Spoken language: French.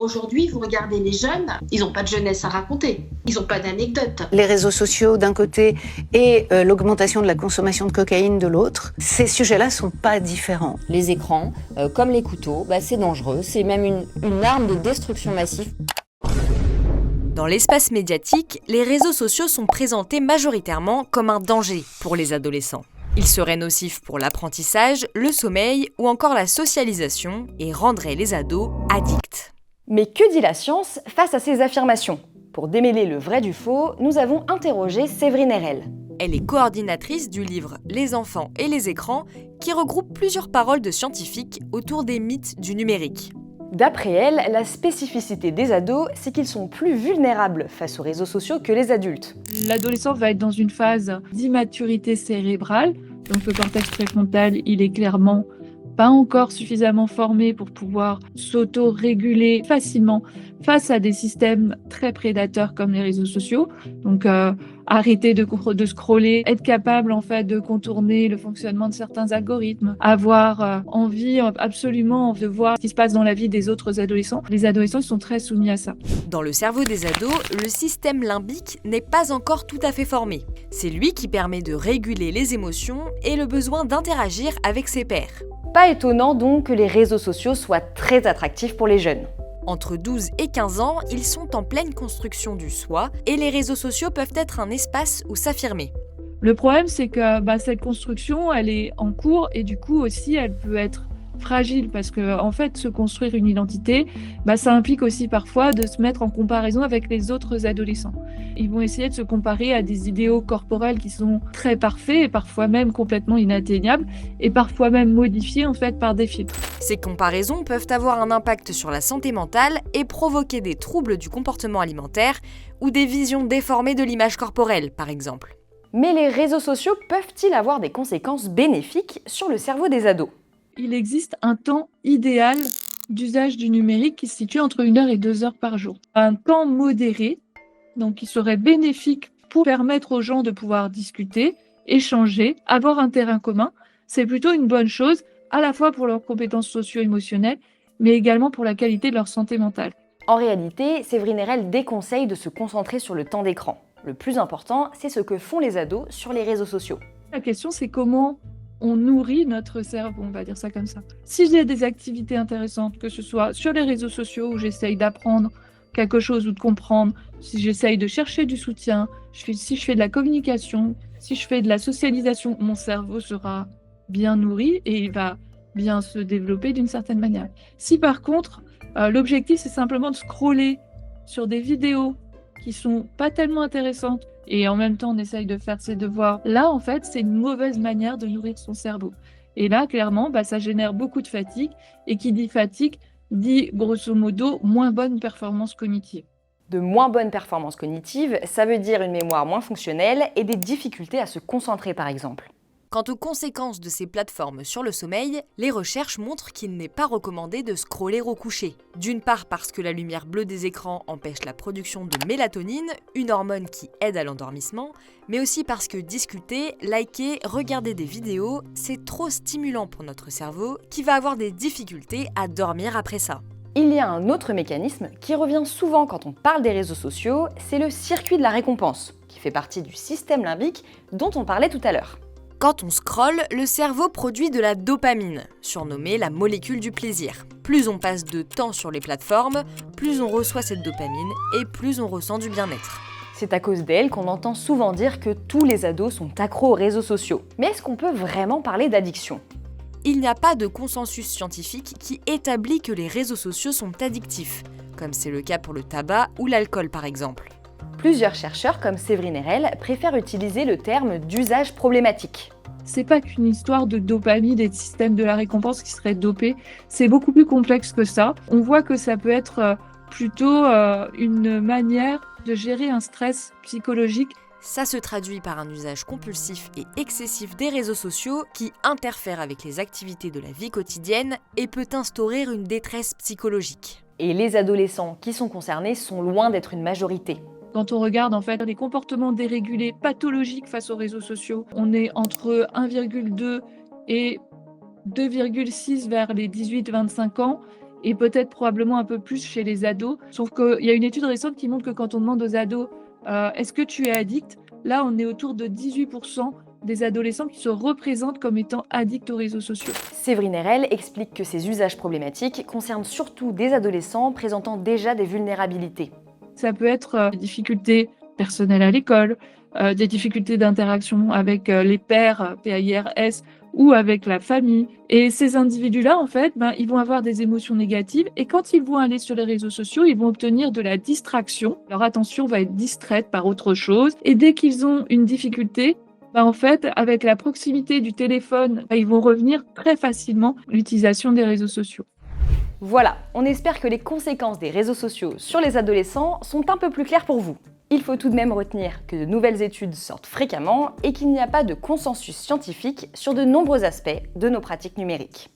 Aujourd'hui, vous regardez les jeunes, ils n'ont pas de jeunesse à raconter, ils n'ont pas d'anecdotes. Les réseaux sociaux d'un côté et l'augmentation de la consommation de cocaïne de l'autre, ces sujets-là sont pas différents. Les écrans, comme les couteaux, c'est dangereux, c'est même une arme de destruction massive. Dans l'espace médiatique, les réseaux sociaux sont présentés majoritairement comme un danger pour les adolescents. Ils seraient nocifs pour l'apprentissage, le sommeil ou encore la socialisation et rendraient les ados addicts. Mais que dit la science face à ces affirmations ? Pour démêler le vrai du faux, nous avons interrogé Séverine Erel. Elle est coordinatrice du livre « Les enfants et les écrans » qui regroupe plusieurs paroles de scientifiques autour des mythes du numérique. D'après elle, la spécificité des ados, c'est qu'ils sont plus vulnérables face aux réseaux sociaux que les adultes. L'adolescent va être dans une phase d'immaturité cérébrale, donc le cortex préfrontal, il est clairement pas encore suffisamment formé pour pouvoir s'auto-réguler facilement face à des systèmes très prédateurs comme les réseaux sociaux. Donc arrêter de scroller, être capable en fait de contourner le fonctionnement de certains algorithmes, avoir envie absolument de voir ce qui se passe dans la vie des autres adolescents. Les adolescents sont très soumis à ça. Dans le cerveau des ados, le système limbique n'est pas encore tout à fait formé. C'est lui qui permet de réguler les émotions et le besoin d'interagir avec ses pairs. Pas étonnant donc que les réseaux sociaux soient très attractifs pour les jeunes. Entre 12 et 15 ans, ils sont en pleine construction du soi et les réseaux sociaux peuvent être un espace où s'affirmer. Le problème, c'est que cette construction, elle est en cours et du coup aussi, elle peut être fragile parce que en fait, se construire une identité, ça implique aussi parfois de se mettre en comparaison avec les autres adolescents. Ils vont essayer de se comparer à des idéaux corporels qui sont très parfaits et parfois même complètement inatteignables et parfois même modifiés en fait par des filtres. Ces comparaisons peuvent avoir un impact sur la santé mentale et provoquer des troubles du comportement alimentaire ou des visions déformées de l'image corporelle, par exemple. Mais les réseaux sociaux peuvent-ils avoir des conséquences bénéfiques sur le cerveau des ados ? Il existe un temps idéal d'usage du numérique qui se situe entre 1 heure et 2 heures par jour. Un temps modéré, donc qui serait bénéfique pour permettre aux gens de pouvoir discuter, échanger, avoir un terrain commun. C'est plutôt une bonne chose, à la fois pour leurs compétences socio-émotionnelles, mais également pour la qualité de leur santé mentale. En réalité, Séverine Erel déconseille de se concentrer sur le temps d'écran. Le plus important, c'est ce que font les ados sur les réseaux sociaux. La question, c'est comment on nourrit notre cerveau, on va dire ça comme ça. Si j'ai des activités intéressantes, que ce soit sur les réseaux sociaux où j'essaye d'apprendre quelque chose ou de comprendre, si j'essaye de chercher du soutien, si je fais de la communication, si je fais de la socialisation, mon cerveau sera bien nourri et il va bien se développer d'une certaine manière. Si par contre, l'objectif c'est simplement de scroller sur des vidéos qui sont pas tellement intéressantes, et en même temps on essaye de faire ses devoirs, là en fait c'est une mauvaise manière de nourrir son cerveau. Et là clairement ça génère beaucoup de fatigue, et qui dit fatigue dit grosso modo moins bonne performance cognitive. De moins bonnes performances cognitives, ça veut dire une mémoire moins fonctionnelle et des difficultés à se concentrer par exemple. Quant aux conséquences de ces plateformes sur le sommeil, les recherches montrent qu'il n'est pas recommandé de scroller au coucher. D'une part parce que la lumière bleue des écrans empêche la production de mélatonine, une hormone qui aide à l'endormissement, mais aussi parce que discuter, liker, regarder des vidéos, c'est trop stimulant pour notre cerveau qui va avoir des difficultés à dormir après ça. Il y a un autre mécanisme qui revient souvent quand on parle des réseaux sociaux, c'est le circuit de la récompense, qui fait partie du système limbique dont on parlait tout à l'heure. Quand on scrolle, le cerveau produit de la dopamine, surnommée la molécule du plaisir. Plus on passe de temps sur les plateformes, plus on reçoit cette dopamine et plus on ressent du bien-être. C'est à cause d'elle qu'on entend souvent dire que tous les ados sont accros aux réseaux sociaux. Mais est-ce qu'on peut vraiment parler d'addiction ? Il n'y a pas de consensus scientifique qui établit que les réseaux sociaux sont addictifs, comme c'est le cas pour le tabac ou l'alcool par exemple. Plusieurs chercheurs comme Séverine Erel préfèrent utiliser le terme d'usage problématique. C'est pas qu'une histoire de dopamine et de système de la récompense qui serait dopé, c'est beaucoup plus complexe que ça. On voit que ça peut être plutôt une manière de gérer un stress psychologique. Ça se traduit par un usage compulsif et excessif des réseaux sociaux qui interfère avec les activités de la vie quotidienne et peut instaurer une détresse psychologique. Et les adolescents qui sont concernés sont loin d'être une majorité. Quand on regarde en fait les comportements dérégulés pathologiques face aux réseaux sociaux, on est entre 1,2 et 2,6 vers les 18-25 ans. et peut-être probablement un peu plus chez les ados. Sauf qu'il y a une étude récente qui montre que quand on demande aux ados est-ce que tu es addict, là on est autour de 18% des adolescents qui se représentent comme étant addicts aux réseaux sociaux. Séverine Erel explique que ces usages problématiques concernent surtout des adolescents présentant déjà des vulnérabilités. Ça peut être des difficultés personnelles à l'école, des difficultés d'interaction avec les pairs, PAIRS, ou avec la famille. Et ces individus-là, en fait, ils vont avoir des émotions négatives et quand ils vont aller sur les réseaux sociaux, ils vont obtenir de la distraction. Leur attention va être distraite par autre chose et dès qu'ils ont une difficulté, en fait, avec la proximité du téléphone, ils vont revenir très facilement à l'utilisation des réseaux sociaux. Voilà, on espère que les conséquences des réseaux sociaux sur les adolescents sont un peu plus claires pour vous. Il faut tout de même retenir que de nouvelles études sortent fréquemment et qu'il n'y a pas de consensus scientifique sur de nombreux aspects de nos pratiques numériques.